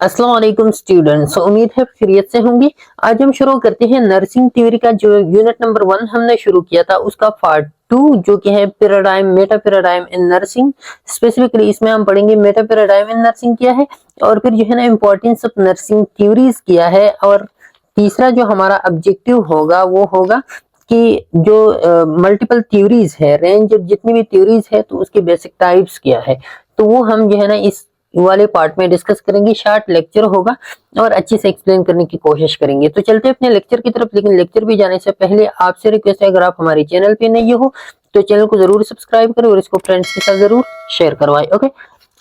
अस्सलाम वालेकुम स्टूडेंट्स, उम्मीद है खैरियत से होंगी। आज हम शुरू करते हैं नर्सिंग थ्योरी का जो यूनिट नंबर 1 हमने शुरू किया था उसका पार्ट 2 जो कि है paradigm Meta paradigm in nursing. Specifically इसमें हम पढ़ेंगे मेटा पैराडाइम इन नर्सिंग क्या है और फिर जो है ना इंपॉर्टेंस ऑफ नर्सिंग थ्योरीज किया है। और तीसरा जो हमारा ऑब्जेक्टिव होगा वो होगा कि जो मल्टीपल थ्योरीज है, रेंज ऑफ जितनी भी थ्योरीज है तो उसके बेसिक टाइप्स क्या है, तो वो हम जो है ना इस वाले पार्ट में डिस्कस करेंगे। शॉर्ट लेक्चर होगा और अच्छे से एक्सप्लेन करने की कोशिश करेंगे। तो चलते हैं अपने लेक्चर की तरफ, लेकिन लेक्चर भी जाने से पहले आपसे रिक्वेस्ट है, अगर आप हमारे चैनल पे नए हो तो चैनल को जरूर सब्सक्राइब करें और इसको फ्रेंड्स के साथ जरूर शेयर करवाएं। ओके,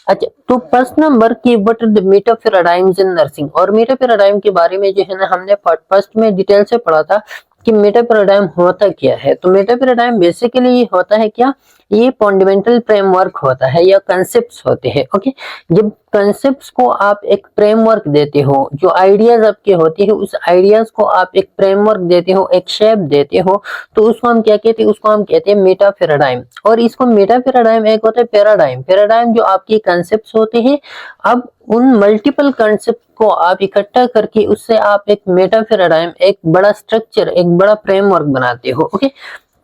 अच्छा, तो फर्स्ट नंबर की what are the meta paradigms in nursing. और मेटा पैराडाइम के बारे में जो है ना हमने पार्ट फर्स्ट में डिटेल से पढ़ा था कि मेटा पैराडाइम होता क्या है। तो मेटा पैराडाइम बेसिकली ये होता है क्या, ये फंडामेंटल फ्रेमवर्क होता है या कंसेप्ट्स होते हैं। ओके, जब कंसेप्ट्स को आप एक फ्रेमवर्क देते हो, जो आइडियाज आपके होते हैं उस आइडियाज को आप एक फ्रेमवर्क देते हो, एक शेप देते हो, तो उसको हम क्या कहते हैं, उसको हम कहते हैं मेटा पैराडाइम। और इसको मेटा पैराडाइम, एक होता है पैराडाइम। पैराडाइम जो आपके कंसेप्ट्स होते हैं, अब उन मल्टीपल कंसेप्ट को आप इकट्ठा करके उससे आप एक मेटा पैराडाइम, एक बड़ा स्ट्रक्चर, एक बड़ा फ्रेमवर्क बनाते हो। ओके,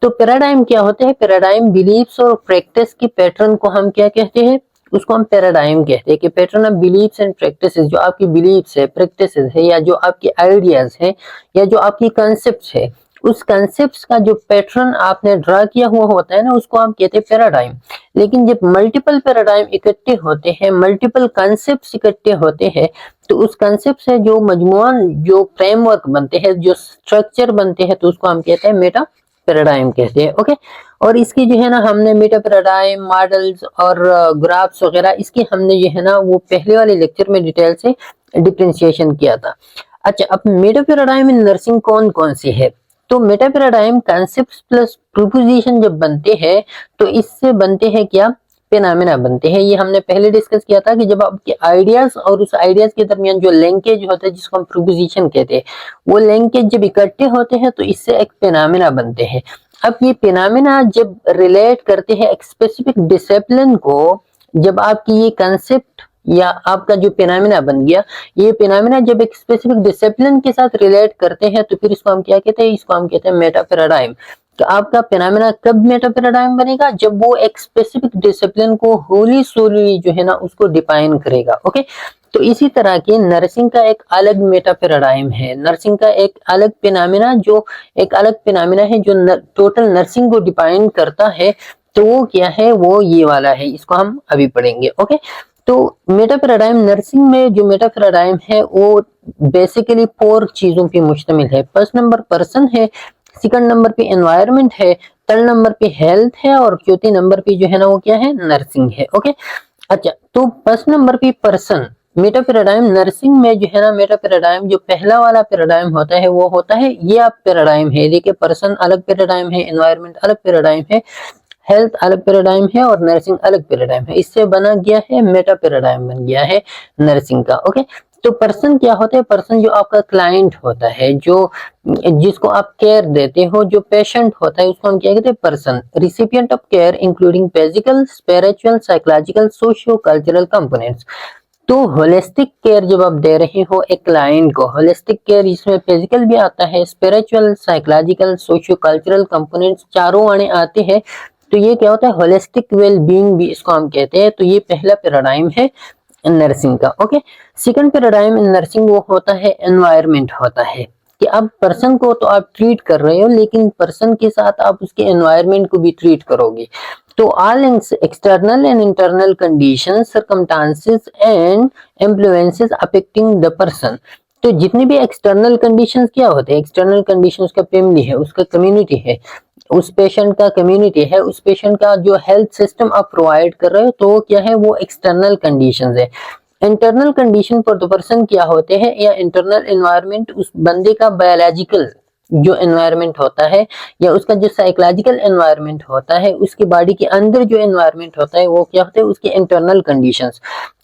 तो पैराडाइम क्या होते हैं, पैराडाइम बिलीफ्स और प्रैक्टिस की पैटर्न को हम क्या कहते हैं, उसको हम पैराडाइम कहते हैं कि pattern of beliefs and practices. जो आपकी बिलीफ्स है, प्रैक्टिसेस है, या जो आपके आइडियाज है, या जो आपकी कंसेप्ट्स है, उस कंसेप्ट्स का जो पैटर्न आपने ड्रा किया हुआ होता है ना, उसको हम कहते हैं पैराडाइम। लेकिन जब मल्टीपल पैराडाइम इकट्ठे होते हैं, मल्टीपल कंसेप्ट्स इकट्ठे होते हैं, तो उस कंसेप्ट से जो मजमूआन जो फ्रेमवर्क बनते हैं, जो स्ट्रक्चर बनते हैं, तो उसको हम कहते हैं मेटा पैराडाइम कहते हैं। ओके, और इसकी जो है ना हमने मेटा पैराडाइम मॉडल्स और ग्राफ्स वगैरह, इसकी हमने जो है ना वो पहले वाले लेक्चर में डिटेल से डिफरेंशिएशन किया था। अच्छा, अब मेटा पैराडाइम इन नर्सिंग कौन कौन सी है। तो Meta paradigm concepts plus proposition जब बनते हैं तो इससे बनते हैं क्या, फेनोमेना बनते हैं। ये हमने पहले डिस्कस किया था कि जब आपके आइडियाज और उस आइडियाज के दरमियान जो लिंकेज होता है जिसको हम प्रोपोजिशन कहते हैं, वो लिंकेज जब इकट्ठे होते हैं तो इससे एक फेनोमेना बनते हैं। अब ये फेनोमेना जब रिलेट करते हैं एक स्पेसिफिक डिसिप्लिन को, जब आपकी ये कंसेप्ट या आपका जो फेनोमेना बन गया, ये फेनोमेना जब एक स्पेसिफिक डिसिप्लिन के साथ रिलेट करते हैं तो फिर इसको हम क्या कहते हैं, इसको हम कहते हैं मेटा पैराडाइम। तो आपका फेनोमेना कब मेटा पैराडाइम बनेगा, जब वो एक स्पेसिफिक डिसिप्लिन को होली सोली जो है ना उसको डिफाइन करेगा। ओके, तो इसी तरह के नर्सिंग का एक अलग मेटा पैराडाइम है, नर्सिंग का एक अलग फेनोमेना, जो एक अलग फेनोमेना है जो टोटल नर्सिंग को डिफाइन करता है। तो वो क्या है, वो ये वाला है, इसको हम अभी पढ़ेंगे। ओके, तो मेटा पैराडाइम नर्सिंग में जो मेटा पैराडाइम है वो बेसिकली 4 चीजों पे मुश्तमिल है। फर्स्ट नंबर पर्सन है, सेकंड नंबर पे एनवायरनमेंट है, थर्ड नंबर पे हेल्थ है, और चौथे नंबर पे जो है ना वो क्या है, नर्सिंग है। ओके, अच्छा, तो फर्स्ट नंबर पे पर्सन, मेटा पैराडाइम नर्सिंग में जो है ना, मेटा पैराडाइम जो पहला वाला पैराडाइम होता है वो होता है ये आप पैराडाइम है। देखिए, पर्सन अलग पैराडाइम है, एनवायरनमेंट अलग पैराडाइम है, हेल्थ अलग पैराडाइम है और नर्सिंग अलग पैराडाइम है। इससे बना गया है मेटा पैराडाइम, बन गया है नर्सिंग का। ओके, तो पर्सन क्या होता है, पर्सन जो आपका क्लाइंट होता है, जो जिसको आप केयर देते हो, जो पेशेंट होता है उसको हम क्या कहते हैं, person. Recipient of care including physical, spiritual, psychological, socio cultural components. तो होलिस्टिक केयर जब आप दे रहे हो एक क्लाइंट को, होलिस्टिक केयर इसमें फिजिकल भी आता है, spiritual, psychological, socio cultural components चारों आने आते हैं। तो ये क्या होता है, होलिस्टिक वेल बीइंग भी इसको हम कहते हैं। तो ये पहला पैराडाइम है नर्सिंग का। Okay, second paradigm in nursing वो होता है एनवायरनमेंट होता है, कि अब पर्सन को तो आप ट्रीट कर रहे हो लेकिन पर्सन के साथ आप उसके एनवायरनमेंट को भी ट्रीट करोगे। तो all external and internal conditions, circumstances and influences affecting the person. तो जितने भी एक्सटर्नल कंडीशंस क्या होते हैं, एक्सटर्नल कंडीशंस का फैमिली है, उसका कम्युनिटी है, उस पेशेंट का कम्युनिटी है, उस पेशेंट का जो हेल्थ सिस्टम आप प्रोवाइड कर रहे हो, तो क्या है, वो एक्सटर्नल कंडीशंस है। Internal condition for the person क्या होते हैं, या इंटरनल एनवायरनमेंट उस बंदे का बायोलॉजिकल जो एनवायरनमेंट होता है, या उसका जो साइकोलॉजिकल एनवायरनमेंट होता है, उसकी बॉडी के अंदर जो एनवायरनमेंट होता है वो क्या होता है, उसके इंटरनल कंडीशंस।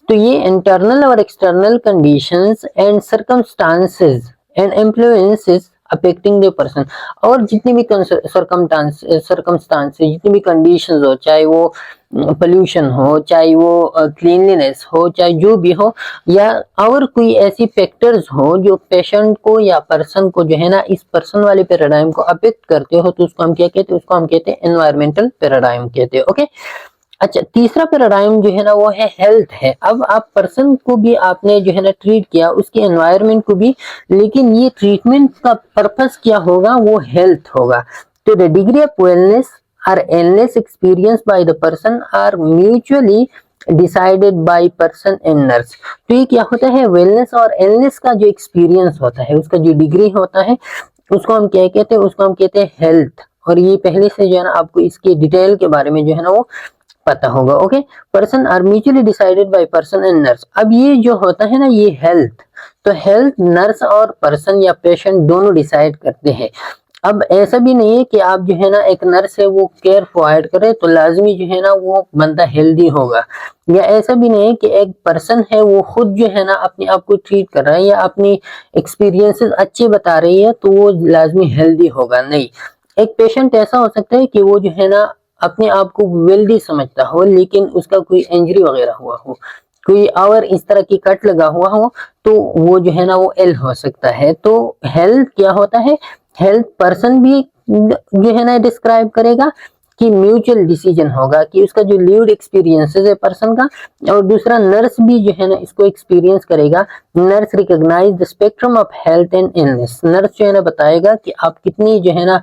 तो ये इंटरनल और external conditions and circumstances and influences affecting the person. और जितनी भी सर्कमस्टांस जितनी भी कंडीशंस हो, चाहे वो पोल्यूशन हो, चाहे वो क्लीनलीनेस हो, चाहे जो भी हो, या और कोई ऐसी फैक्टर्स हो जो पेशेंट को या पर्सन को जो है ना इस पर्सन वाले पैराडाइम को अफेक्ट करते हो, तो उसको हम क्या कहते हैं, उसको हम कहते हैं एनवायरमेंटल पैराडाइम कहते हैं। ओके, अच्छा, तीसरा पैराडाइम जो है ना वो है हेल्थ है। अब आप पर्सन को भी आपने जो है ना ट्रीट किया, उसके एनवायरमेंट को भी, लेकिन ये ट्रीटमेंट का पर्पस क्या होगा, वो हेल्थ होगा। तो द डिग्री ऑफ वेलनेस और illness experience by the person are mutually decided by person and nurse. तो ये क्या होता है, वेलनेस और इलनेस का जो एक्सपीरियंस होता है, उसका जो डिग्री होता है, उसको हम क्या कहते हैं, उसको हम कहते हैं हेल्थ। और ये पहले से जो है ना आपको इसके डिटेल के बारे में जो है ना वो पता होगा। Okay, person are mutually decided by person and nurse. अब ये जो होता है ना ये हेल्थ, तो हेल्थ नर्स और पर्सन या पेशेंट दोनों डिसाइड करते हैं। अब ऐसा भी नहीं है कि आप जो है ना एक नर्स है वो केयर प्रोवाइड करे तो लाजमी जो है ना वो बंदा हेल्दी होगा, या ऐसा भी नहीं है कि एक पर्सन है वो खुद जो है ना अपने आप को ट्रीट कर रहा है या अपनी एक्सपीरियंसेस अच्छे बता रही है तो वो लाजमी हेल्दी होगा। नहीं, एक पेशेंट ऐसा हो सकता है कि वो जो है ना अपने आप को वेल्दी समझता हो, लेकिन उसका कोई इंजरी वगैरह हुआ हो, कोई और इस तरह की कट लगा हुआ हो, तो वो जो है ना वो इल हो सकता है। तो हेल्थ क्या होता है, हेल्थ पर्सन भी जो है ना डिस्क्राइब करेगा कि म्यूचुअल डिसीजन होगा कि उसका जो लीड एक्सपीरियंसेस है पर्सन का, और दूसरा नर्स भी जो है ना इसको एक्सपीरियंस करेगा। Nurse recognise the spectrum of health and illness. Nurse जो है ना बताएगा कि आप कितनी जो है ना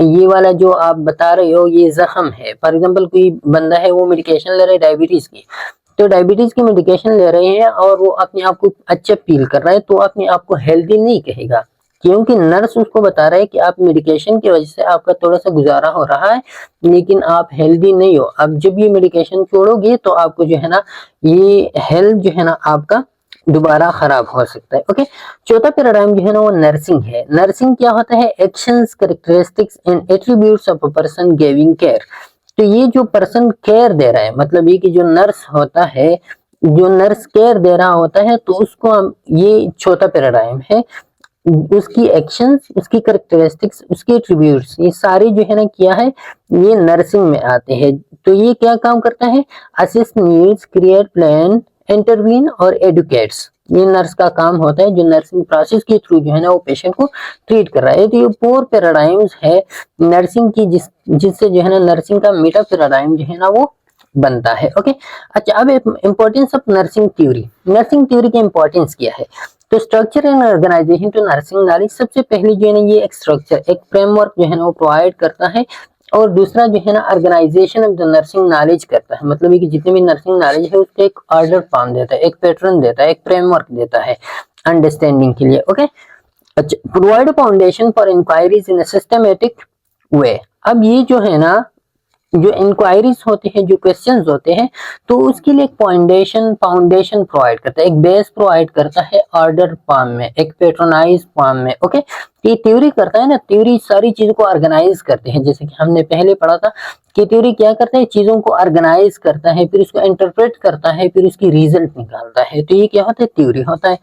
ये वाला जो आप बता रहे हो ये जख्म है। फॉर एग्जांपल कोई बंदा है वो मेडिकेशन ले रहा है डायबिटीज की, तो डायबिटीज की मेडिकेशन ले रहे हैं और वो अपने आप को अच्छा फील कर रहा है, तो अपने आप को हेल्दी नहीं कहेगा, क्योंकि नर्स उसको बता रहा है कि आप मेडिकेशन की वजह से आपका थोड़ा सा गुजारा हो रहा है, लेकिन आप हेल्दी नहीं हो। अब जब ये मेडिकेशन छोड़ोगे तो आपको जो है ना ये हेल्थ जो है ना आपका दोबारा खराब हो सकता है। ओके, चौथा पैराडाइम जो है ना वो नर्सिंग है। नर्सिंग क्या होता है, actions, characteristics and attributes of a person giving care. तो ये जो पर्सन केयर दे रहा है, मतलब ये कि जो नर्स होता है, जो नर्स केयर दे रहा होता है, तो उसको हम, ये चौथा पैराडाइम है, उसकी एक्शंस, उसकी कैरेक्टरिस्टिक्स, उसके एट्रीब्यूट्स, ये सारे जो है ना किया है ये नर्सिंग में आते हैं। तो ये क्या काम करता है, assist needs, create plan, intervene और एडुकेट्स। ये नर्स का काम होता है जो नर्सिंग प्रोसेस के थ्रू जो है ना वो पेशेंट को ट्रीट कर रहा है। तो ये 4 पैराडाइम्स है नर्सिंग की, जिससे जो है ना नर्सिंग का मेटा पैराडाइम जो है ना वो बनता है। ओके, अच्छा, अब importance of nursing theory. Nursing theory की इंपॉर्टेंस क्या है, तो structure and organisation to nursing knowledge. सबसे पहले जो है ना ये एक स्ट्रक्चर, एक फ्रेमवर्क जो है ना वो प्रोवाइड करता है, और दूसरा जो है ना organisation of the nursing knowledge करता है, मतलब ये कि जितने भी नर्सिंग नॉलेज है उसको एक ऑर्डर फॉर्म देता है, एक पैटर्न देता है, एक फ्रेमवर्क देता है अंडरस्टैंडिंग के लिए। ओके, अच्छा, provide foundation for inquiries in a systematic way. अब ये जो है ना जो इंक्वायरीज होते हैं, जो क्वेश्चंस होते हैं, तो उसके लिए एक फाउंडेशन प्रोवाइड करता है, एक बेस प्रोवाइड करता है ऑर्डर फॉर्म में, एक पैटर्नाइज फॉर्म में। ओके, ये थ्योरी करता है ना, थ्योरी सारी चीजों को ऑर्गेनाइज करते हैं, जैसे कि हमने पहले पढ़ा था कि थ्योरी क्या करता है, चीजों को ऑर्गेनाइज करता है, फिर उसको इंटरप्रेट करता है, फिर उसकी रिजल्ट निकालता है। तो ये क्या होता है, थ्योरी होता है।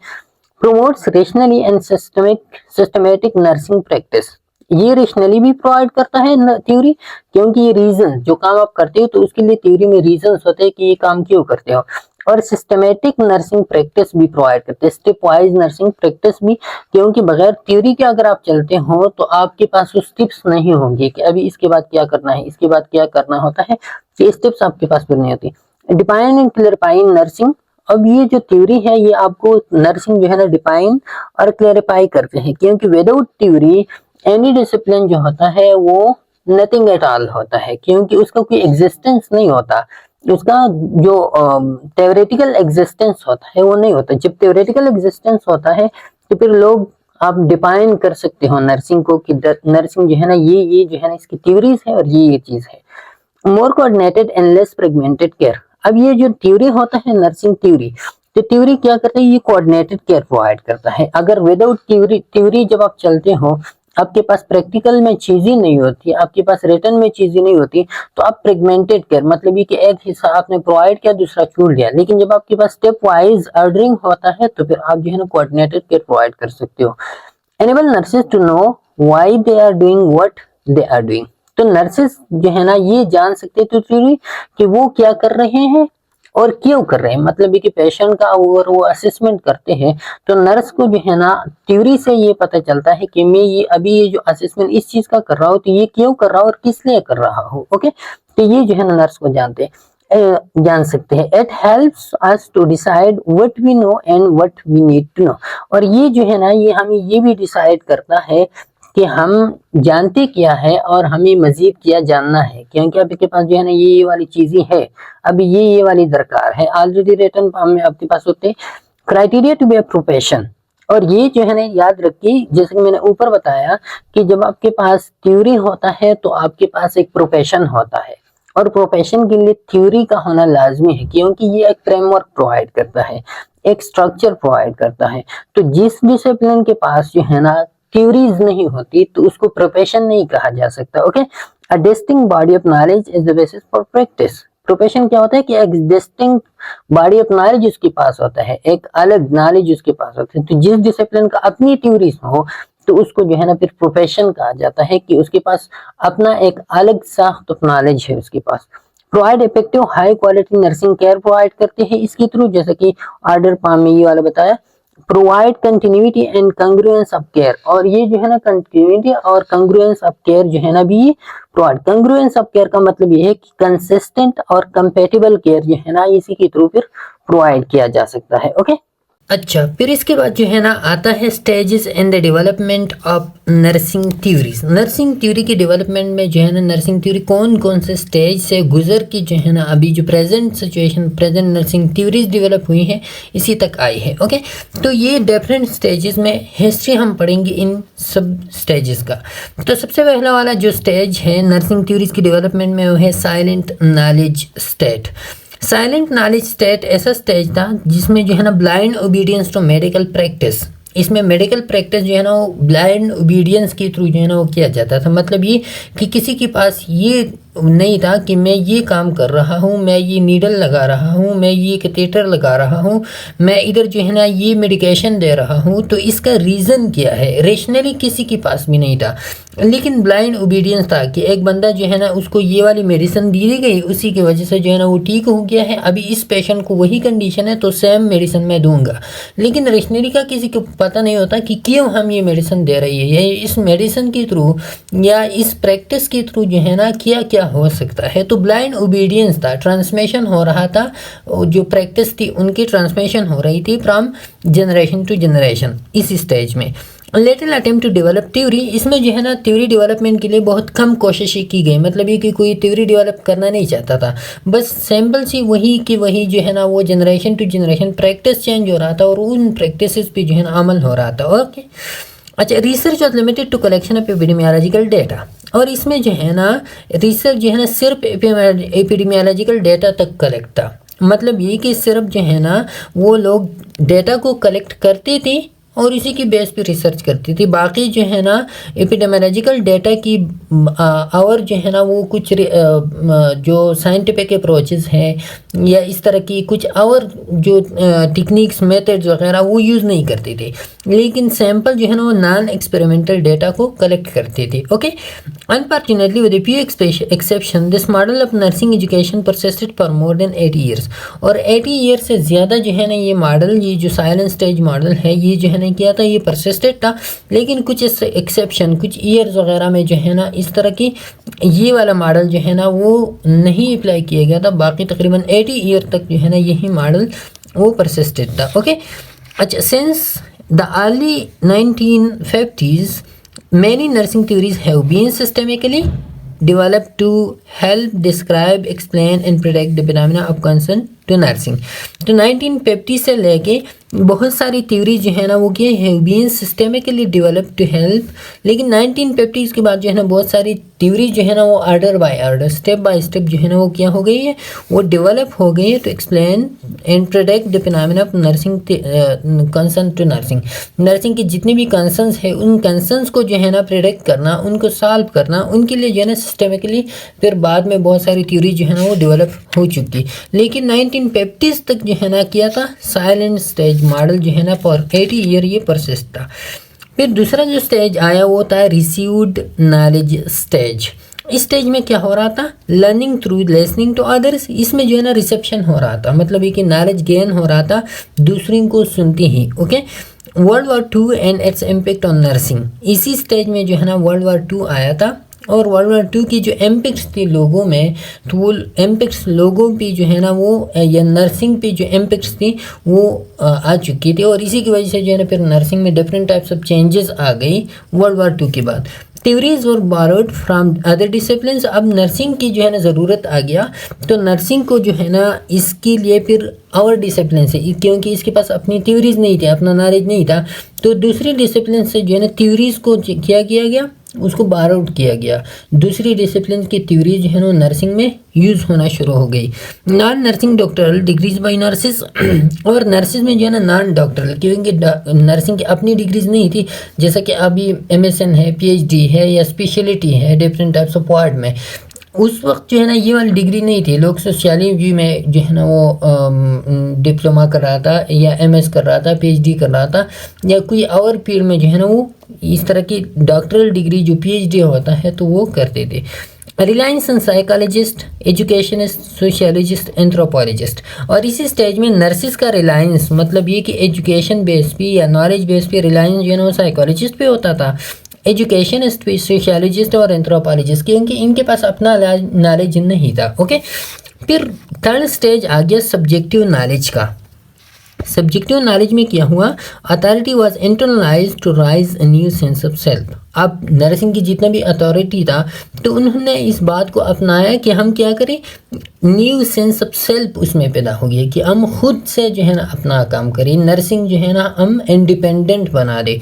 Promotes rationally and systematic nursing practice. ये रेशनली भी प्रोवाइड करता है थ्योरी, क्योंकि ये रीजन जो काम आप करते हो तो उसके लिए थ्योरी में रीजंस होते हैं कि ये काम क्यों करते हो। और सिस्टमेटिक नर्सिंग प्रैक्टिस भी प्रोवाइड करते हैं, स्टेप वाइज नर्सिंग प्रैक्टिस भी, क्योंकि बगैर थ्योरी के अगर आप चलते हो तो आपके पास वो स्टेप्स नहीं होंगे कि अभी इसके बाद क्या करना है, इसके बाद क्या करना होता है, ये स्टेप्स आपके पास फिर नहीं होती। Define and clarifying nursing. अब ये जो थ्योरी है ये आपको नर्सिंग जो है ना डिफाइन और क्लैरिफाई करते हैं, क्योंकि विदाउट थ्योरी एनी डिसिप्लिन जो होता है वो नथिंग एट ऑल होता है, क्योंकि उसका कोई एग्जिस्टेंस नहीं होता, उसका जो थ्योरेटिकल एग्जिस्टेंस होता है वो नहीं होता। जब थ्योरेटिकल एग्जिस्टेंस होता है तो फिर लोग, आप डिफाइन कर सकते हो नर्सिंग को कि नर्सिंग जो है ना ये जो है ना इसकी थ्योरीज है और ये चीज है। More coordinated and less fragmented care. अब ये जो थ्योरी होता है नर्सिंग थ्योरी, तो थ्योरी क्या करता है, ये कोऑर्डिनेटेड केयर प्रोवाइड करता है। अगर विदाउट थ्योरी जब आप चलते हो, आपके पास प्रैक्टिकल में चीजें नहीं होती, आपके पास रिटर्न में चीजें नहीं होती, तो आप फ्रेगमेंटेड केयर, मतलब ये कि एक हिस्सा आपने प्रोवाइड किया दूसरा छूट गया। लेकिन जब आपके पास स्टेप वाइज ऑर्डरिंग होता है तो फिर आप जो है ना कोऑर्डिनेटेड केयर प्रोवाइड कर सकते हो। enable nurses to know why they are doing what they are doing। तो नर्सेस जो है ना ये जान सकते तो कि वो क्या कर रहे हैं और क्यों कर रहे हैं। मतलब ये कि पेशेंट का और वो असेसमेंट करते हैं तो नर्स को जो है ना थ्योरी से ये पता चलता है कि मैं ये अभी ये जो असेसमेंट इस चीज का कर रहा हूँ तो ये क्यों कर रहा हूँ और किस लिए कर रहा हूँ। ओके, तो ये जो है ना नर्स को जान सकते हैं। It helps us to decide what we know and what we need to know. और ये जो है ना ये हमें ये भी डिसाइड करता है कि हम जानते क्या है और हमें मजीद क्या जानना है, क्योंकि आपके पास जो है ना ये वाली चीजें है, अभी ये वाली दरकार है। ऑलरेडी रिटर्न फॉर्म में आपके पास होते criteria to be a profession. और ये जो है ना याद रखिए, जैसे कि मैंने ऊपर बताया कि जब आपके पास थ्योरी होता है तो आपके पास एक प्रोफेशन होता है और प्रोफेशन के लिए थ्योरी का होना लाजमी है, क्योंकि ये एक फ्रेमवर्क प्रोवाइड करता है, एक स्ट्रक्चर प्रोवाइड करता है। तो जिस डिसिप्लिन के पास जो है ना थ्योरीज नहीं होती तो उसको प्रोफेशन नहीं कहा जा सकता। Okay, a distinct body of knowledge is the basis for practice. Profession क्या होता है कि एक डिस्टिंक्ट बॉडी ऑफ नॉलेज उसके पास होता है, एक अलग नॉलेज उसके पास होता है। तो जिस डिसिप्लिन का अपनी थ्योरीज हो तो उसको जो है ना फिर प्रोफेशन कहा जाता है कि उसके पास अपना एक अलग साख्त ऑफ नॉलेज है उसके पास। Provide effective high quality nursing care provide करते हैं इसके थ्रू, जैसे कि ऑर्डर फॉर्म में ये वाला बताया। Provide continuity and congruence of care, और ये जो है ना कंटिन्यूटी और कंग्रुएंस ऑफ केयर जो है ना भी प्रोवाइड। कंग्रुएंस ऑफ केयर का मतलब ये है कि कंसिस्टेंट और कंपेटिबल केयर जो है ना इसी के थ्रू फिर प्रोवाइड किया जा सकता है। ओके, अच्छा, फिर इसके बाद जो है ना आता है stages in the development of nursing theories. Nursing theory के डेवलपमेंट में जो है ना नर्सिंग थ्योरी कौन कौन से स्टेज से गुजर के जो है ना अभी जो present situation present nursing theories develop हुई है इसी तक आई है। ओके, तो ये डिफरेंट स्टेजेस में हिस्ट्री हम पढ़ेंगे इन सब स्टेजेस का। तो सबसे पहला वाला जो स्टेज है नर्सिंग थ्योरीज की डेवलपमेंट में वो है silent knowledge state. Silent knowledge state ऐसा स्टेज था जिसमें जो है ना blind obedience to medical practice, इसमें मेडिकल प्रैक्टिस जो है ना वो ब्लाइंड ओबीडियंस के थ्रू जो है ना वो किया जाता था। मतलब ये कि किसी के पास ये नहीं था कि मैं ये काम कर रहा हूँ, मैं ये नीडल लगा रहा हूँ, मैं ये कैथेटर लगा रहा हूँ, मैं इधर जो है ना ये मेडिकेशन दे रहा हूँ, तो इसका रीज़न क्या है, रेशनली किसी के पास भी नहीं था। लेकिन ब्लाइंड ओबीडियंस था कि एक बंदा जो है ना उसको ये वाली मेडिसिन दी गई, उसी की वजह से जो है ना वो ठीक हो गया है। अभी इस पेशेंट को वही कंडीशन है तो सेम मेडिसिन मैं दूंगा, लेकिन रेशनली का किसी को पता नहीं होता कि क्यों हम ये मेडिसिन दे रही है, ये इस मेडिसिन के थ्रू या इस प्रैक्टिस के थ्रू जो है ना क्या क्या हो सकता है। तो ब्लाइंड ओबीडियंस था, ट्रांसमिशन हो रहा था, जो प्रैक्टिस थी उनकी ट्रांसमिशन हो रही थी फ्रॉम जनरेशन टू जनरेशन इस स्टेज में। Little attempt to develop theory, इसमें जो है ना थ्योरी डेवलपमेंट के लिए बहुत कम कोशिशें की गई। मतलब ये कि कोई थ्योरी डेवलप करना नहीं चाहता था, बस सैम्पल सी वही कि वही जो है ना वो generation to generation practice change हो रहा था और उन प्रैक्टिस पे जो है ना अमल हो रहा था। ओके, अच्छा, research was limited to collection of epidemiological data, और इसमें जो है ना रिसर्च जो है ना सिर्फ एपिडेमियोलॉजिकल डेटा तक कलेक्ट था। मतलब ये कि सिर्फ जो है ना वो लोग डेटा को कलेक्ट करते थे और इसी की बेस पे रिसर्च करती थी। बाकी जो है ना एपिडेमियोलॉजिकल डेटा की और जो है ना वो कुछ जो साइंटिफिक अप्रोचेस हैं या इस तरह की कुछ और जो टेक्निक्स मेथड्स वगैरह वो यूज़ नहीं करते थे, लेकिन सैंपल जो है ना वो नॉन एक्सपेरिमेंटल डेटा को कलेक्ट करते थे। Okay, unfortunately with few exception this model of nursing education persisted for more than 80 years, और 80 ईयर्स से ज़्यादा जो है ना ये मॉडल, ये जो साइलेंट स्टेज मॉडल है, ये जो है ना किया था, ये परसिस्टेड था। लेकिन कुछ एक्सेप्शन, कुछ ईयर्स वगैरह में जो है ना इस तरह की ये वाला मॉडल जो है ना वो नहीं अप्लाई किया गया था। बाकी तकरीबन 80 ईयर तक जो है ना यही मॉडल वो परसिस्टेड था। ओके, अच्छा, since the early 1950s many nursing theories have been systematically developed to help describe, explain and predict the phenomena of concern to nursing। तो 1950 से लेके बहुत सारी थ्योरी जो है ना वो क्या है been systemically develop to help, लेकिन 1950s के बाद जो है ना बहुत सारी थ्योरी जो है ना वो order by order, step by step जो है ना वो क्या हो गई है, वो डेवलप हो गई है to explain and product the phenomena of nursing concern to nursing. Nursing के जितने भी कंसर्न्स है उन कंसर्न्स को जो है ना प्रोडक्ट करना, उनको सॉल्व करना, उनके लिए जो है ना सिस्टेमिकली फिर बाद में बहुत सारी थ्योरी जो है ना वो डेवलप हो चुकी। लेकिन 1950s तक जो है ना किया था साइलेंट स्टेज मॉडल जो है ना फॉर 80 ईयर ये परसिस्ट था। फिर दूसरा जो स्टेज आया वो था रिसीव्ड नॉलेज स्टेज। इस स्टेज में क्या हो रहा था, learning through listening to others. इसमें जो है ना रिसेप्शन हो रहा था, मतलब ये कि नॉलेज गेन हो रहा था दूसरों को सुनते ही। Okay, world war 2 and its impact on nursing. इसी स्टेज में जो है ना वर्ल्ड वॉर 2 आया था, और वर्ल्ड वॉर 2 की जो इम्पैक्ट्स थी लोगों में, तो वो इम्पैक्ट्स लोगों पे जो है ना वो या नर्सिंग पे जो इम्पैक्ट्स थी वो आ चुकी थी, और इसी की वजह से जो है ना फिर नर्सिंग में डिफरेंट टाइप्स ऑफ चेंजेस आ गई वर्ल्ड वॉर 2 के बाद। Theories were borrowed from other disciplines. अब नर्सिंग की जो है ना ज़रूरत आ गया, तो नर्सिंग को जो है ना इसके लिए फिर और डिसिप्लिन से, क्योंकि इसके पास अपनी थ्योरीज नहीं थी, अपना नॉलेज नहीं था, तो दूसरी डिसिप्लिन से जो है ना थ्योरीज को क्या किया गया, उसको बारोड किया गया। दूसरी डिसिप्लिन की थ्योरी जो है ना नर्सिंग में यूज़ होना शुरू हो गई। Non nursing doctoral degrees by nurses, और नर्सिस में जो है ना नॉन डॉक्टरल, क्योंकि नर्सिंग की अपनी डिग्रीज नहीं थी, जैसा कि अभी MSN है, PhD है, या स्पेशलिटी है डिफरेंट टाइप्स ऑफ वार्ड में। उस वक्त जो है ना ये वाली डिग्री नहीं थी। लोग सोशियोलॉजी में जो है ना वो डिप्लोमा कर रहा था, या MS कर रहा था, PhD कर रहा था, या कोई और फील्ड में जो है ना वो इस तरह की डॉक्टरल डिग्री जो PhD होता है तो वो करते थे। Reliance on psychologist, educationist, sociologist, anthropologist. और इसी स्टेज में नर्सिस का रिलायंस, मतलब ये कि एजुकेशन बेस पे या नॉलेज बेस पे रिलायंस जो है ना वो साइकोलॉजिस्ट पे होता था, एजुकेशनिस्ट पे सोशियोलॉजिस्ट और एंथ्रोपोलॉजिस्ट, क्योंकि इनके पास अपना नॉलेज नहीं था। ओके, फिर थर्ड स्टेज आ गया सब्जेक्टिव नॉलेज का। सब्जेक्टिव नॉलेज में क्या हुआ, authority was internalise to rise a new sense of self. अब नर्सिंग की जितना भी अथॉरिटी था तो उन्होंने इस बात को अपनाया कि हम क्या करें, न्यू सेंस ऑफ सेल्फ उसमें पैदा हो गया कि हम खुद से जो है ना अपना काम करें, नर्सिंग जो है ना हम इंडिपेंडेंट बना दें।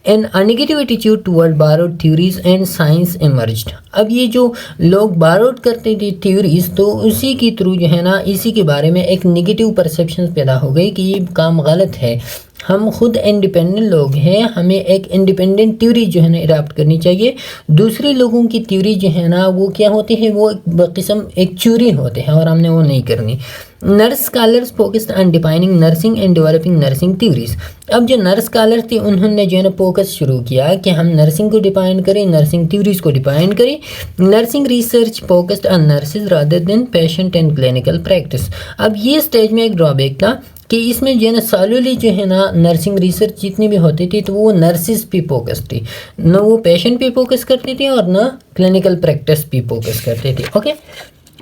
And a negative attitude toward borrowed theories and science emerged. अब ये जो लोग बारोड करते थे थ्योरीज, तो उसी के थ्रू जो है ना इसी के बारे में एक नेगेटिव परसेप्शन पैदा हो गई कि ये काम गलत है, हम खुद इंडिपेंडेंट लोग हैं, हमें एक इंडिपेंडेंट थ्योरी जो है ना अडॉप्ट करनी चाहिए। दूसरे लोगों की थ्योरी जो है ना वो क्या होती है, वो किस्म एक चोरी होते हैं, और हमने वो नहीं करनी। Nurse scholars focused on defining nursing and developing nursing theories. अब जो नर्स स्कॉलर थे उन्होंने जो है ना फोकस शुरू किया कि हम नर्सिंग को डिफाइन करें, नर्सिंग थ्योरीज को डिफाइन करें। Nursing research focused on nurses rather than patient and clinical practice. अब ये स्टेज में एक ड्रॉबैक था कि इसमें जो है ना सॉलिडली जो है ना नर्सिंग रिसर्च जितनी भी होती थी तो वो नर्सिस पे फोकस थी, न वो पेशेंट पे फोकस करती थी और न क्लिनिकल प्रैक्टिस पे फोकस करते थे। ओके,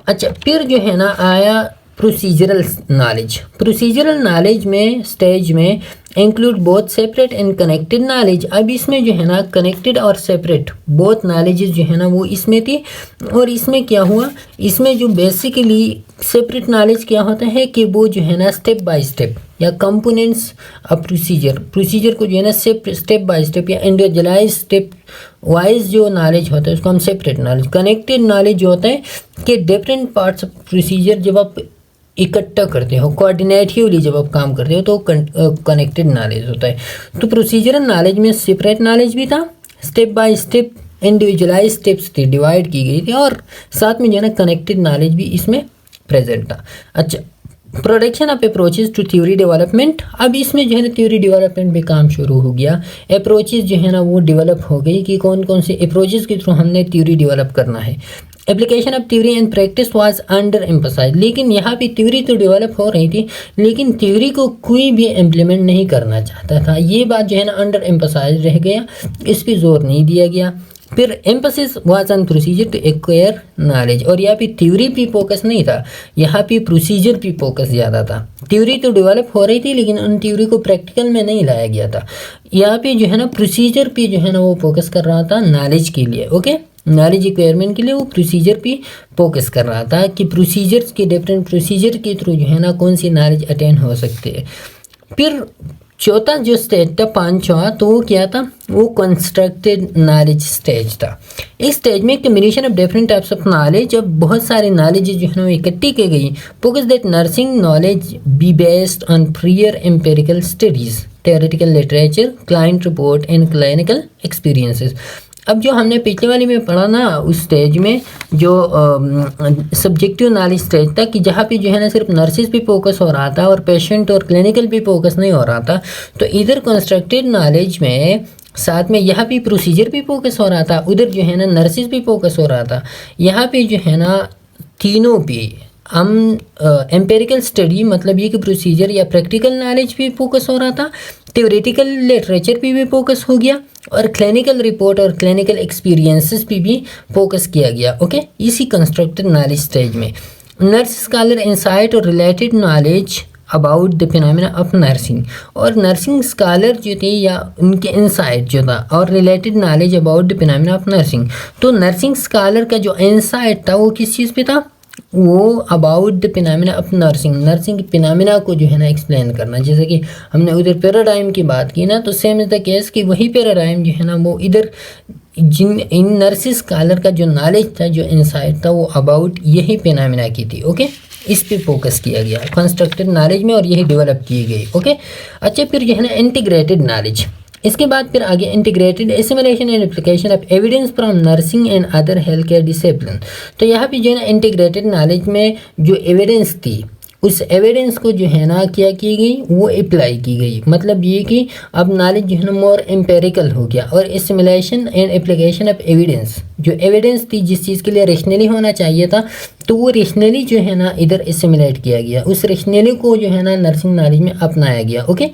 अच्छा, फिर जो है ना आया प्रोसीजरल नॉलेज। प्रोसीजरल नॉलेज में स्टेज में include both separate and connected knowledge. अब इसमें जो है ना कनेक्टेड और सेपरेट बोथ नॉलेजेस जो है ना वो इसमें थी। और इसमें क्या हुआ, इसमें जो बेसिकली सेपरेट नॉलेज क्या होता है कि वो जो है ना स्टेप बाय स्टेप या कंपोनेंट्स ऑफ प्रोसीजर को जो है ना स्टेप बाय स्टेप या इंडिविजुअलाइज स्टेप वाइज जो नॉलेज होता है उसको हम सेपरेट नॉलेज। कनेक्टेड नॉलेज जो होता है कि डिफरेंट पार्ट्स ऑफ प्रोसीजर जब आप इकट्ठा करते हो, कोऑर्डिनेटिवली जब आप काम करते हो तो कनेक्टेड नॉलेज होता है। तो प्रोसीजरल नॉलेज में सेपरेट नॉलेज भी था, step by step individualise steps थी, डिवाइड की गई थी, और साथ में जो है ना कनेक्टेड नॉलेज भी इसमें प्रेजेंट था। अच्छा, production of approaches to theory development. अब इसमें जो है ना थ्योरी डेवलपमेंट भी काम शुरू हो गया। अप्रोचेज जो है ना वो डेवलप हो गई कि कौन कौन से अप्रोचेज के थ्रू हमने थ्योरी डेवलप करना है। Application of theory and practice was under emphasise. लेकिन यहाँ पे थ्योरी तो डेवलप हो रही थी लेकिन थ्योरी को कोई भी इम्प्लीमेंट नहीं करना चाहता था। ये बात जो है ना अंडर एम्फसाइज रह गया, इस पर जोर नहीं दिया गया। फिर emphasis was on procedure to acquire knowledge. और यहाँ पे थ्योरी पे फोकस नहीं था, यहाँ पे प्रोसीजर पे फोकस ज़्यादा था। थ्योरी तो डेवलप हो रही थी लेकिन उन थ्योरी को प्रैक्टिकल में नहीं लाया गया था। यहाँ पे जो है ना प्रोसीजर पे जो है ना वो फोकस कर रहा था नॉलेज के लिए। ओके, नॉलेज एक्वायरमेंट के लिए वो प्रोसीजर पे फोकस कर रहा था कि प्रोसीजर्स के डिफरेंट प्रोसीजर के थ्रू जो है ना कौन सी नॉलेज अटेन हो सकती है। फिर चौथा जो स्टेज था, पांचवा, तो वो क्या था, वो कंस्ट्रक्टेड नॉलेज स्टेज था। इस स्टेज में combination of different types of knowledge, जब बहुत सारी नॉलेज जो है ना इकट्ठी की गई। Focus that nursing knowledge be based on prior empirical studies, theoretical literature, client report and clinical experiences। अब जो हमने पिछले वाली में पढ़ा ना उस स्टेज में जो सब्जेक्टिव नॉलेज स्टेज था कि जहाँ पे जो है ना सिर्फ नर्सिस पे फोकस हो रहा था और पेशेंट और क्लिनिकल पे फोकस नहीं हो रहा था। तो इधर कंस्ट्रक्टेड नॉलेज में साथ में यहाँ पे प्रोसीजर भी फोकस हो रहा था, उधर जो है ना नर्सिस भी फोकस हो रहा था। यहाँ पे जो है ना तीनों पे हम एम्पेरिकल स्टडी मतलब ये कि प्रोसीजर या प्रैक्टिकल नॉलेज भी फोकस हो रहा था, थ्योरेटिकल लिटरेचर पे भी फोकस हो गया और क्लिनिकल रिपोर्ट और क्लिनिकल एक्सपीरियंसेस पे भी फोकस किया गया। ओके, इसी कंस्ट्रक्टेड नॉलेज स्टेज में नर्स स्कॉलर इंसाइट और related knowledge about the phenomena of nursing, और नर्सिंग स्कॉलर जो थे या उनके इंसाइट जो था और related knowledge about the phenomena of nursing. तो नर्सिंग स्कॉलर का जो इंसाइट था वो किस चीज़ पे था, वो about the phenomena of nursing, nursing के फिनोमेना को जो है ना एक्सप्लेन करना। जैसे कि हमने उधर पैराडाइम की बात की ना, तो सेम इज़ द केस कि वही पैराडाइम जो है ना वो इधर इन नर्सिस स्कॉलर का जो नॉलेज था, जो इंसाइट था, वो अबाउट यही फिनोमेना की थी। ओके, इस पे फोकस किया गया कंस्ट्रक्टेड नॉलेज में और यही डेवलप की गई। ओके, अच्छा फिर जो है ना इंटीग्रेटेड नॉलेज, इसके बाद फिर आगे integrated assimilation and application of evidence from nursing and other health care discipline. तो यहाँ पे जो है ना इंटीग्रेटेड नॉलेज में जो एविडेंस थी उस एविडेंस को जो है ना क्या की गई, वो अप्लाई की गई। मतलब ये कि अब नॉलेज जो है ना मोर एम्पेरिकल हो गया और assimilation and application of evidence, जो एविडेंस थी जिस चीज़ के लिए रेशनली होना चाहिए था तो वो रेशनली जो है ना इधर एसिमिलेट किया गया, उस रेशनली को जो है ना नर्सिंग नॉलेज में अपनाया गया। Okay,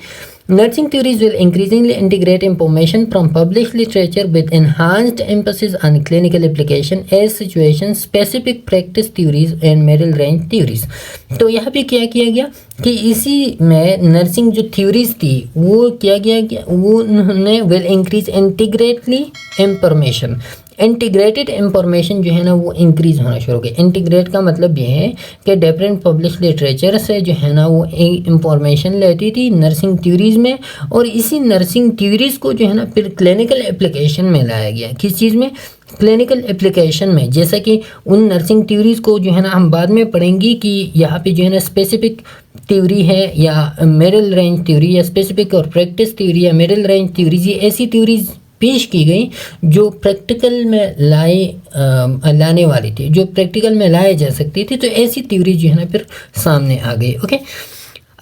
nursing theories will increasingly integrate information from published literature with enhanced emphasis on clinical application as situation specific practice theories and middle range theories। तो यहाँ पे क्या किया गया कि इसी में नर्सिंग जो थ्योरीज थी वो क्या किया गया, वो उन्होंने will increase integrately information, integrated information जो है ना वो इंक्रीज होना शुरू हो गया। इंटीग्रेट का मतलब ये है कि डिफरेंट पब्लिश लिटरेचर से जो है ना वो इंफॉर्मेशन लेती थी नर्सिंग थ्योरीज में, और इसी नर्सिंग थ्योरीज को जो है ना फिर क्लिनिकल एप्लीकेशन में लाया गया। किस चीज़ में, क्लिनिकल एप्लीकेशन में। जैसा कि उन नर्सिंग थ्योरीज को जो है ना हम बाद में पढ़ेंगे कि यहाँ पे जो है ना स्पेसिफिक थ्योरी है या मिडिल रेंज थ्योरी या स्पेसिफिक और प्रैक्टिस थ्योरी या मिडिल रेंज थ्योरीज, ये ऐसी थ्योरीज पेश की गई जो प्रैक्टिकल में लाने वाली थी, जो प्रैक्टिकल में लाए जा सकती थी। तो ऐसी थ्योरी जो है ना फिर सामने आ गई। ओके,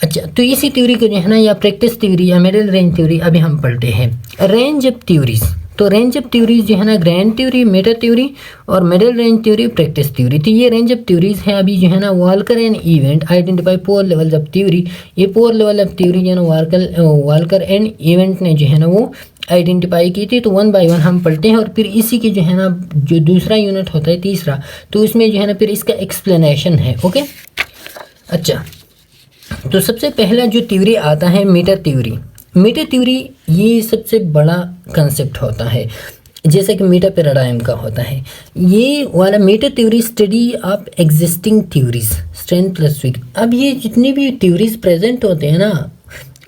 अच्छा तो इसी थ्योरी को जो है ना या प्रैक्टिस थ्योरी या मिडिल रेंज थ्योरी अभी हम पढ़ते हैं। रेंज ऑफ थ्योरीज, तो रेंज ऑफ थ्योरीज जो है ना ग्रैंड थ्योरी, मेटा थ्योरी और middle range theory, practice theory. तो ये रेंज ऑफ थ्योरीज है अभी जो है ना Walker and Avant identify 4 levels of theory. ये 4 लेवल ऑफ थ्योरी जो है ना वाल्कर एंड इवेंट ने जो है ना वो आइडेंटिफाई की थी। तो 1 बाय 1 हम पढ़ते हैं और फिर इसी के जो है ना जो दूसरा यूनिट होता है तीसरा, तो उसमें जो है ना फिर इसका एक्सप्लेनेशन है। ओके, अच्छा तो सबसे पहला जो थ्योरी आता है मेटा थ्योरी। मेटा थ्योरी ये सबसे बड़ा कंसेप्ट होता है, जैसा कि मेटा पैराडाइम का होता है। ये वाला Meta theory study of existing theories strength plus week. अब ये जितनी भी थ्योरीज प्रेजेंट होते हैं ना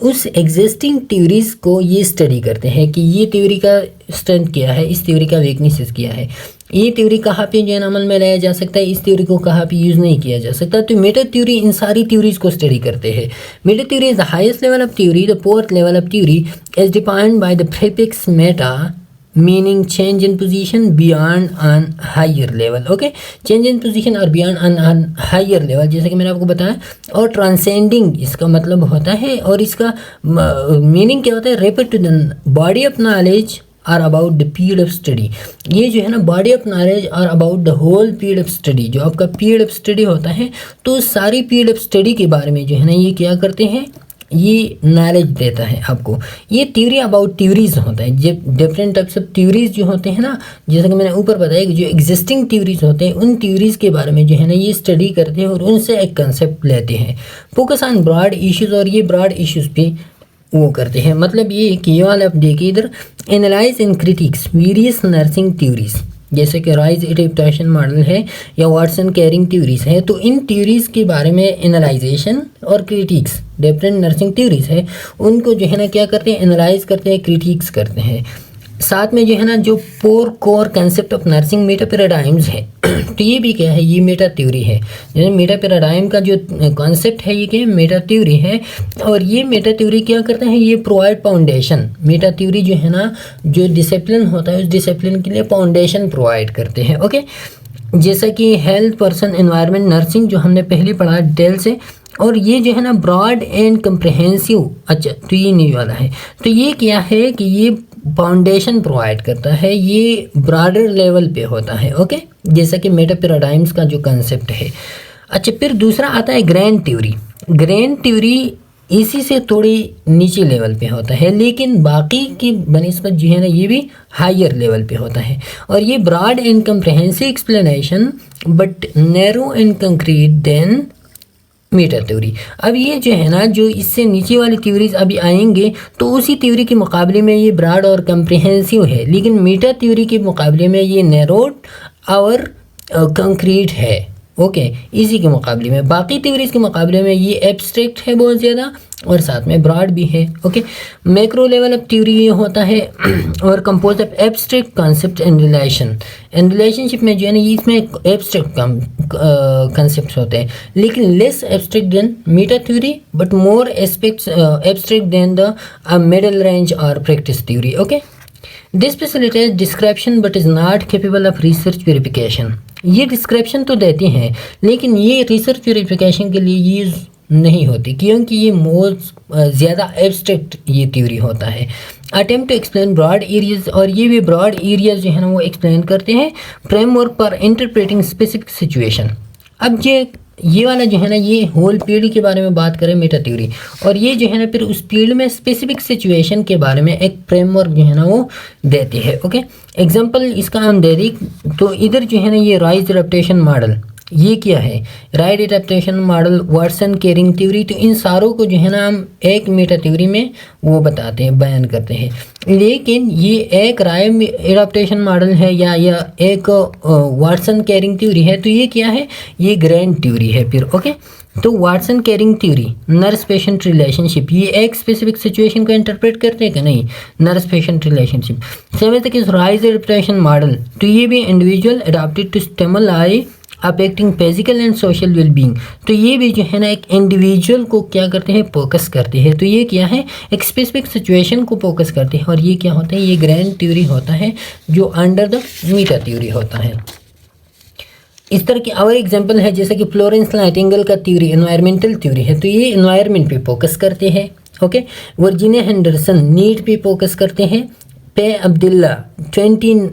उस एग्जिस्टिंग थ्योरीज को ये स्टडी करते हैं कि ये थ्योरी का स्ट्रेंथ क्या है, इस थ्योरी का वीकनेसेस क्या है, ये थ्योरी कहाँ पे जो है अमल में लाया जा सकता है, इस थ्योरी को कहाँ पे यूज़ नहीं किया जा सकता। तो मेटा थ्योरी इन सारी थ्योरीज को स्टडी करते हैं। Meta theory is the highest level of theory, the fourth level of theory is defined by the prefix Meta meaning change in position beyond on higher level। Okay, change in position और beyond on higher level जैसे कि मैंने आपको बताया। और transcending इसका मतलब होता है, और इसका मीनिंग क्या होता है, refer to the body of knowledge or about the period of study. ये जो है ना body of knowledge or about the whole period of study, जो आपका पीरियड ऑफ स्टडी होता है तो सारी पीरियड ऑफ स्टडी के बारे में जो है ना ये क्या करते हैं, ये नॉलेज देता है आपको। ये थ्योरी अबाउट थ्योरीज होता है, जब डिफरेंट टाइप्स ऑफ थ्योरीज जो होते हैं ना, जैसा कि मैंने ऊपर बताया कि जो एग्जिस्टिंग थ्योरीज होते हैं उन थ्योरीज के बारे में जो है ना ये स्टडी करते हैं और उनसे एक कंसेप्ट लेते हैं। फोकस ऑन ब्रॉड इश्यूज, और ये ब्रॉड इश्यूज पे वो करते हैं। मतलब ये कि ये वाला आप देखिए इधर, analyse and critics various nursing theories, जैसे कि राइज एडेप्टेशन मॉडल है या वाटसन कैरिंग थ्योरीज है। तो इन थ्योरीज के बारे में एनालाइजेशन और क्रिटिक्स, डिफरेंट नर्सिंग थ्योरीज है उनको जो है ना क्या करते हैं, एनालाइज करते हैं, क्रिटिक्स करते हैं। साथ में जो है ना जो 4 core concept of nursing Meta paradigms है तो ये भी क्या है, ये मेटा थ्योरी है। जैसे मेटा पैराडाइम का जो कॉन्सेप्ट है ये क्या है, मेटा थ्योरी है। और ये मेटा थ्योरी क्या करता है, ये प्रोवाइड फाउंडेशन, मेटा थ्योरी जो है ना जो डिसिप्लिन होता है उस डिसिप्लिन के लिए फाउंडेशन प्रोवाइड करते हैं। ओके, जैसा कि हेल्थ पर्सन एनवायरनमेंट नर्सिंग जो हमने पहले पढ़ा डिटेल से, और ये जो है ना ब्रॉड एंड कंप्रहेंसिव। अच्छा तो ये नहीं वाला है, तो ये क्या है कि ये फाउंडेशन प्रोवाइड करता है, ये ब्रॉडर लेवल पे होता है। ओके, जैसा कि मेटा पैराडाइम्स का जो कंसेप्ट है। अच्छा, फिर दूसरा आता है ग्रैंड थ्योरी। ग्रैंड थ्योरी इसी से थोड़ी नीचे लेवल पे होता है, लेकिन बाकी की बनिस्बत जो है ना ये भी हायर लेवल पे होता है। और ये broad and comprehensive explanation but narrow and concrete than meta theory. अब ये जो है ना, जो इससे नीचे वाली थ्योरीज अभी आएंगे तो उसी थ्योरी के मुकाबले में ये ब्रॉड और कम्प्रहेंसिव है, लेकिन मेटा थ्योरी के मुकाबले में ये नैरोड और कंक्रीट है। ओके, इसी के मुकाबले में, बाकी थ्योरीज के मुकाबले में ये एब्स्ट्रैक्ट है बहुत ज़्यादा और साथ में ब्रॉड भी है। Okay, macro level of theory ये होता है और compose of abstract concept and relation. And relationship में जो है ना, इसमें एब्स्ट्रैक्ट कॉन्सेप्ट होते हैं, लेकिन less abstract than meta theory but more aspects abstract than the middle range और practice theory. Okay, this facilitates description but is not capable of research verification. ये डिस्क्रिप्शन तो देते हैं, लेकिन ये रिसर्च वेरिफिकेशन के लिए यूज़ नहीं होती, क्योंकि ये मोस्ट ज़्यादा एब्स्ट्रैक्ट ये थ्योरी होता है। Attempt to explain broad areas, और ये भी ब्रॉड एरियाज जो है ना वो एक्सप्लेन करते हैं framework for interpreting specific situation. अब ये वाला जो है ना, ये होल फील्ड के बारे में बात करें मेटा थ्योरी, और ये जो है ना फिर उस फील्ड में स्पेसिफिक सिचुएशन के बारे में एक फ्रेमवर्क जो है ना वो देती है। ओके, एग्जांपल इसका हम दे दी तो इधर जो है ना ये राइज एडेप्टेशन मॉडल, ये क्या है, right adaptation model, Watson carrying theory, तो इन सारों को जो है ना हम एक मेटा थ्योरी में वो बताते हैं, बयान करते हैं। लेकिन ये एक राय एडेप्टेशन मॉडल है या एक वाटसन केरिंग थ्योरी है, तो ये क्या है, ये ग्रैंड थ्योरी है फिर। ओके, तो Watson carrying theory, nurse patient relationship, ये एक स्पेसिफिक सिचुएशन को इंटरप्रेट करते हैं कि नहीं, नर्स पेशेंट रिलेशनशिप। सेवन तक इस राइज एडेप्टेशन मॉडल, तो ये भी individual adopted to stimuli affecting physical and social wellbeing, तो ये भी जो है ना एक इंडिविजुअल को क्या करते हैं, फोकस करते हैं। तो ये क्या है, एक स्पेसिफिक सिचुएशन को फोकस करते हैं, और ये क्या होता है, ये ग्रैंड थ्योरी होता है जो अंडर द मेटा थ्योरी होता है। इस तरह की और एग्जांपल है जैसे कि फ्लोरेंस नाइटिंगेल का थ्योरी एनवायरमेंटल थ्योरी है, तो ये एनवायरनमेंट पे फोकस करते हैं। ओके, वर्जीनिया हेंडरसन नीड पे फोकस करते हैं। पे अब्दुल्ला 21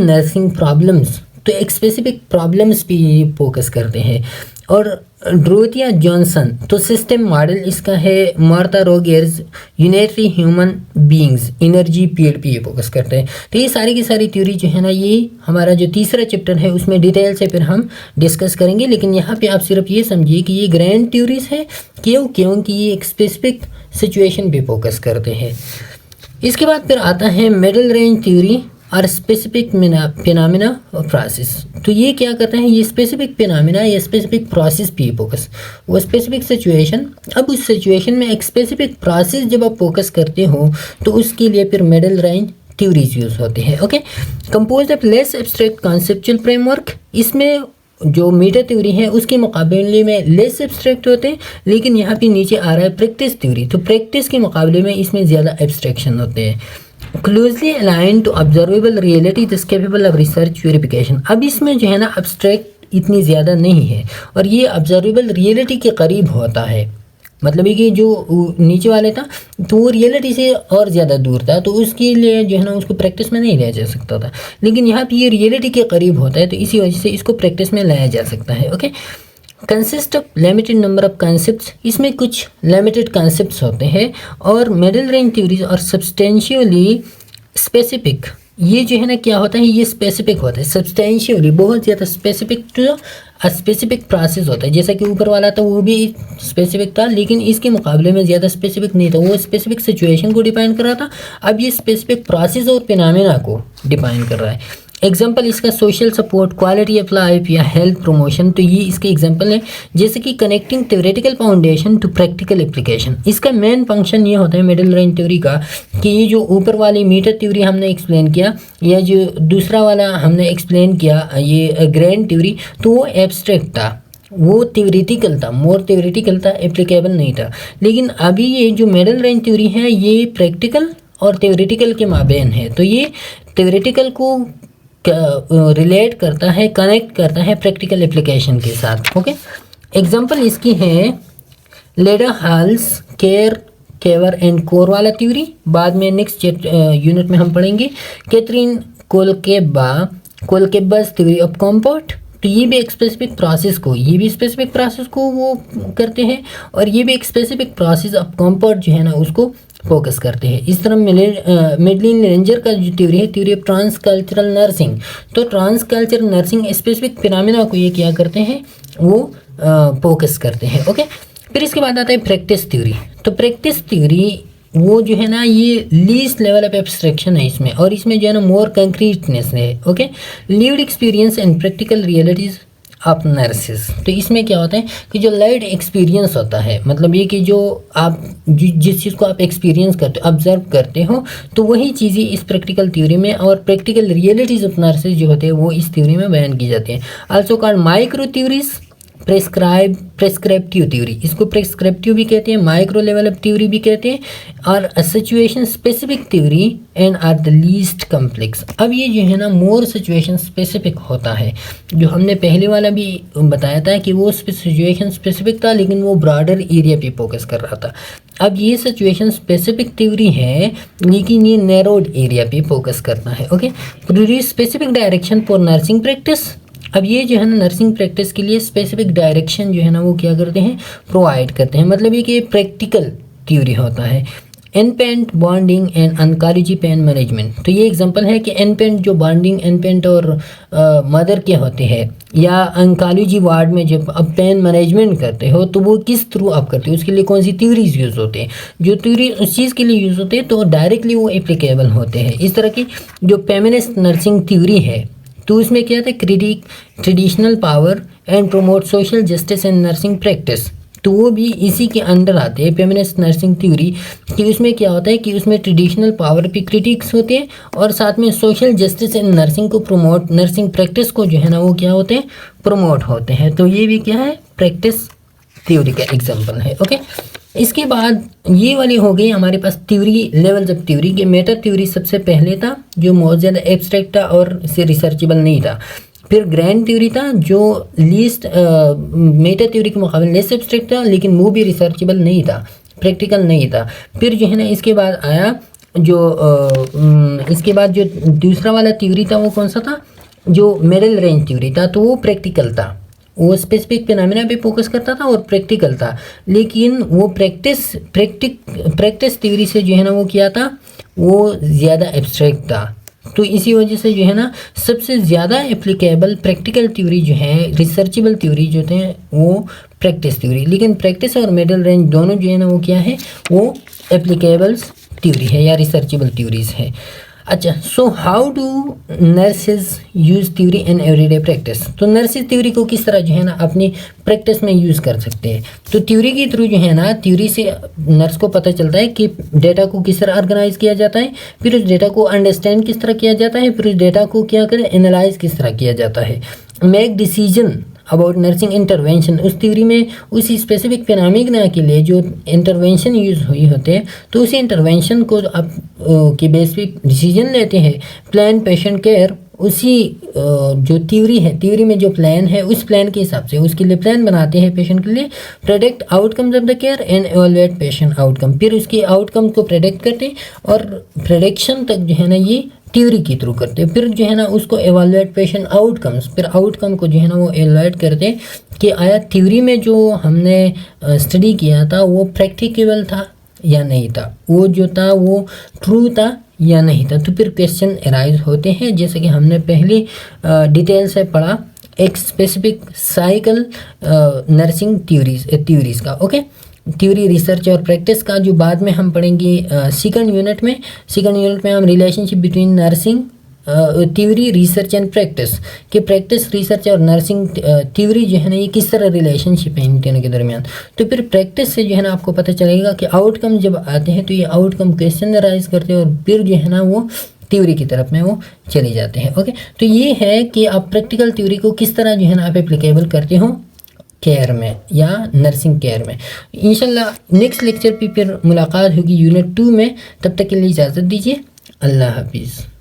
नर्सिंग प्रॉब्लम्स, तो एक स्पेसिफिक प्रॉब्लम्स पे ये फोकस करते हैं। और ड्रोथिया जॉनसन तो सिस्टम मॉडल इसका है। Martha Rogers unitary human beings energy field पे ये फोकस करते हैं। तो ये सारी की सारी थ्योरी जो है ना, ये हमारा जो तीसरा चैप्टर है उसमें डिटेल से फिर हम डिस्कस करेंगे, लेकिन यहाँ पे आप सिर्फ ये समझिए कि ये ग्रैंड थ्योरीज है। क्योंकि ये एक स्पेसिफिक सिचुएशन पे फोकस करते हैं। इसके बाद फिर आता है मिडल रेंज थ्योरी और स्पेसिफिक फिनोमेना और प्रोसेस। तो ये क्या करते हैं, ये स्पेसिफिक फिनोमेना या स्पेसिफिक प्रोसेस पे फोकस, वो स्पेसिफिक सिचुएशन। अब उस सिचुएशन में एक स्पेसिफिक प्रोसेस जब आप फोकस करते हो तो उसके लिए फिर मिडल रेंज थ्योरीज यूज होते हैं। Okay, compose of less abstract conceptual framework, इसमें जो मेटा थ्योरी है उसके मुकाबले में लेस एब्स्ट्रैक्ट होते हैं, लेकिन यहाँ पे नीचे आ रहा है प्रैक्टिस थ्योरी, तो प्रैक्टिस के मुकाबले में इसमें ज़्यादा एब्स्ट्रैक्शन होते हैं। Closely align to observable reality this capable of research verification, अब इसमें जो है ना एब्स्ट्रैक्ट इतनी ज़्यादा नहीं है और ये ऑब्जर्वेबल रियलिटी के करीब होता है। मतलब कि जो नीचे वाले था तो वो रियलिटी से और ज़्यादा दूर था, तो उसके लिए जो है ना उसको प्रैक्टिस में नहीं लाया जा सकता था, लेकिन यहाँ पे ये रियलिटी के करीब होता है, तो इसी वजह से इसको प्रैक्टिस में लाया जा सकता है। Okay, consist of limited number of concepts, इसमें कुछ लिमिटेड कॉन्सेप्ट्स होते हैं। और मिडल रेंज थ्योरीज और सब्सटेंशियली स्पेसिफिक, ये जो है ना क्या होता है, ये स्पेसिफिक होता है, सब्सटेंशियली बहुत ज़्यादा स्पेसिफिक टू स्पेसिफिक प्रोसेस होता है। जैसा कि ऊपर वाला था वो भी स्पेसिफिक था, लेकिन इसके मुकाबले में ज़्यादा स्पेसिफिक नहीं था, वो स्पेसिफिक सिचुएशन को डिफाइन कर रहा था। अब ये स्पेसिफिक प्रोसेस और फिनोमेना को डिफाइन कर रहा है। एग्जाम्पल इसका social support, quality of life या हेल्थ प्रमोशन, तो ये इसके एग्जाम्पल है। जैसे कि connecting theoretical foundation to practical application, इसका मेन फंक्शन ये होता है मिडिल रेंज थ्योरी का कि ये जो ऊपर वाली मेटा थ्योरी हमने एक्सप्लेन किया या जो दूसरा वाला हमने एक्सप्लेन किया ये ग्रैंड थ्योरी, तो वो एब्स्ट्रैक्ट था, वो थ्योरेटिकल था, मोर थ्योरेटिकल था, एप्लीकेबल नहीं था। लेकिन अभी ये जो मिडिल रेंज थ्योरी है ये प्रैक्टिकल और थ्योरेटिकल के माबेन है, तो ये थ्योरेटिकल को रिलेट करता है, कनेक्ट करता है प्रैक्टिकल एप्लीकेशन के साथ। ओके, एग्जांपल इसकी है लेडर हॉल्स केवर एंड कोर वाला थ्योरी। बाद में नेक्स्ट यूनिट में हम पढ़ेंगे कैथरीन कोलकेबास थ्योरी ऑफ कंपाउंड। तो ये भी एक स्पेसिफिक प्रोसेस को वो करते हैं और ये भी एक स्पेसिफिक प्रोसेस ऑफ कंपाउंड जो है ना उसको फोकस करते हैं। इस तरह मेडलिन लेंजर का जो थ्योरी है, theory of transcultural nursing, तो transcultural nursing specific phenomena को ये क्या करते हैं, वो फोकस करते हैं। ओके, फिर इसके बाद आता है प्रैक्टिस थ्योरी। तो प्रैक्टिस थ्योरी वो जो है ना ये लीस्ट लेवल ऑफ एब्स्ट्रैक्शन है इसमें, और इसमें जो है ना मोर कंक्रीटनेस है। Okay, lived experience and practical realities of nurses. तो इसमें क्या होता है कि जो लाइव एक्सपीरियंस होता है, मतलब ये कि जो आप जिस चीज़ को आप एक्सपीरियंस करते हो, ऑब्जर्व करते हो, तो वही चीज़ें इस प्रैक्टिकल थ्योरी में और प्रैक्टिकल रियलिटीज ऑफ नर्सेस जो होते हैं वो इस थ्योरी में बयान की जाती हैं। Also called micro theories, prescriptive theory, इसको प्रेस्क्रिप्टिव भी कहते हैं, माइक्रो लेवल ऑफ थ्योरी भी कहते हैं, और situation specific theory and are the least complex. अब ये जो है ना मोर सिचुएशन स्पेसिफिक होता है, जो हमने पहले वाला भी बताया था कि वो सिचुएशन स्पेसिफिक था लेकिन वो ब्रॉडर एरिया पे फोकस कर रहा था। अब ये सिचुएशन स्पेसिफिक थ्योरी है लेकिन ये नैरोड एरिया पे फोकस करता है। Okay, produce specific direction for nursing practice. अब ये जो है ना नर्सिंग प्रैक्टिस के लिए स्पेसिफिक डायरेक्शन जो है ना वो क्या करते हैं, प्रोवाइड करते हैं। मतलब ये कि प्रैक्टिकल थ्योरी होता है। Infant bonding and oncology pain management, तो ये एग्जांपल है कि एनपेंट जो बॉन्डिंग एनपेंट और मदर के होते हैं, या ऑन्कोलॉजी वार्ड में जब आप पेन मैनेजमेंट करते हो तो वो किस थ्रू आप करते हो, उसके लिए कौन सी थ्योरीज यूज़ होते हैं। जो थ्योरी उस चीज़ के लिए यूज़ होते हैं तो डायरेक्टली वो एप्लीकेबल होते हैं। इस तरह की जो फेमिनिस्ट नर्सिंग थ्योरी है तो उसमें क्या था, critic traditional power and promote social justice and nursing practice, तो वो भी इसी के अंडर आते हैं फेमिनिस्ट नर्सिंग थ्योरी। कि उसमें क्या होता है कि उसमें ट्रेडिशनल पावर पे क्रिटिक्स होते हैं और साथ में सोशल जस्टिस एंड नर्सिंग को प्रमोट, नर्सिंग प्रैक्टिस को जो है ना वो क्या होते हैं, प्रमोट होते हैं। तो ये भी क्या है, प्रैक्टिस थ्योरी का एग्जाम्पल है। ओके, इसके बाद ये वाली हो गई हमारे पास थ्योरी लेवल्स ऑफ थ्योरी के। मेटा थ्योरी सबसे पहले था जो बहुत ज़्यादा एब्स्ट्रैक्ट था और इसे रिसर्चेबल नहीं था। फिर ग्रैंड थ्योरी था जो लीस्ट मेटा थ्योरी के मुकाबले लेस एब्स्ट्रैक्ट था लेकिन वो भी रिसर्चेबल नहीं था, प्रैक्टिकल नहीं था। फिर जो है ना इसके बाद आया जो इसके बाद जो दूसरा वाला थ्योरी था वो कौन सा था, जो मिडिल रेंज थ्योरी था। तो वो प्रैक्टिकल था, वो स्पेसिफिक फिनोमेना पे फोकस करता था और प्रैक्टिकल था, लेकिन वो प्रैक्टिस थ्योरी से जो है ना वो किया था, वो ज़्यादा एब्स्ट्रैक्ट था। तो इसी वजह से जो है ना सबसे ज़्यादा एप्लीकेबल प्रैक्टिकल थ्योरी जो है, रिसर्चेबल थ्योरी जो थे वो प्रैक्टिस थ्योरी। लेकिन प्रैक्टिस और मिडिल रेंज दोनों जो है ना वो क्या है, वो एप्लीकेबल थ्योरी है या रिसर्चेबल थ्योरीज है। अच्छा, so how do nurses use theory in everyday practice. तो नर्सेज थ्योरी को किस तरह जो है ना अपनी प्रैक्टिस में यूज़ कर सकते हैं। तो थ्योरी के थ्रू जो है ना, थ्योरी से नर्स को पता चलता है कि डेटा को किस तरह ऑर्गेनाइज किया जाता है, फिर उस डेटा को अंडरस्टैंड किस तरह किया जाता है, फिर उस डेटा को क्या करें, एनालाइज किस तरह किया जाता है। Make decision about nursing intervention, उस थ्योरी में उसी स्पेसिफिक फिनोमेना के लिए जो इंटरवेंशन यूज़ हुई होते हैं तो उसी इंटरवेंशन को आप के बेस पे डिसीजन लेते हैं। प्लान पेशेंट केयर, उसी जो थ्योरी है, थ्योरी में जो प्लान है उस प्लान के हिसाब से उसके लिए प्लान बनाते हैं पेशेंट के लिए। Predict outcomes of the care and evaluate patient outcome, फिर उसके आउटकम को प्रेडिक्ट करते हैं और प्रेडिक्शन तक जो है ना ये थ्योरी के थ्रू करते हैं। फिर जो है ना उसको एवेलुएट पेशेंट आउटकम्स, फिर आउटकम को जो है ना वो एवेलुएट करते हैं कि आया थ्योरी में जो हमने स्टडी किया था वो प्रैक्टिकेबल था या नहीं था, वो जो था वो ट्रू था या नहीं था। तो फिर क्वेश्चन अराइज होते हैं, जैसे कि हमने पहले डिटेल से पढ़ा एक स्पेसिफिक साइकिल नर्सिंग थ्योरीज का। ओके, थ्योरी, रिसर्च और प्रैक्टिस का जो बाद में हम पढ़ेंगे सेकंड यूनिट में। सेकंड यूनिट में हम relationship between nursing theory, research and practice कि प्रैक्टिस, रिसर्च और नर्सिंग थ्योरी जो है ना ये किस तरह रिलेशनशिप है इन तीनों के दरमियान। तो फिर प्रैक्टिस से जो है ना आपको पता चलेगा कि आउटकम जब आते हैं तो ये आउटकम क्वेश्चन राइज करते हैं और फिर जो है ना वो थ्योरी की तरफ में वो चले जाते हैं। ओके, तो ये है कि आप प्रैक्टिकल थ्योरी को किस तरह जो है ना आप एप्लीकेबल करते हो केयर में या नर्सिंग केयर में। इंशाल्लाह नेक्स्ट लेक्चर पे फिर मुलाकात होगी यूनिट 2 में। तब तक के लिए इजाज़त दीजिए, अल्लाह हाफिज़।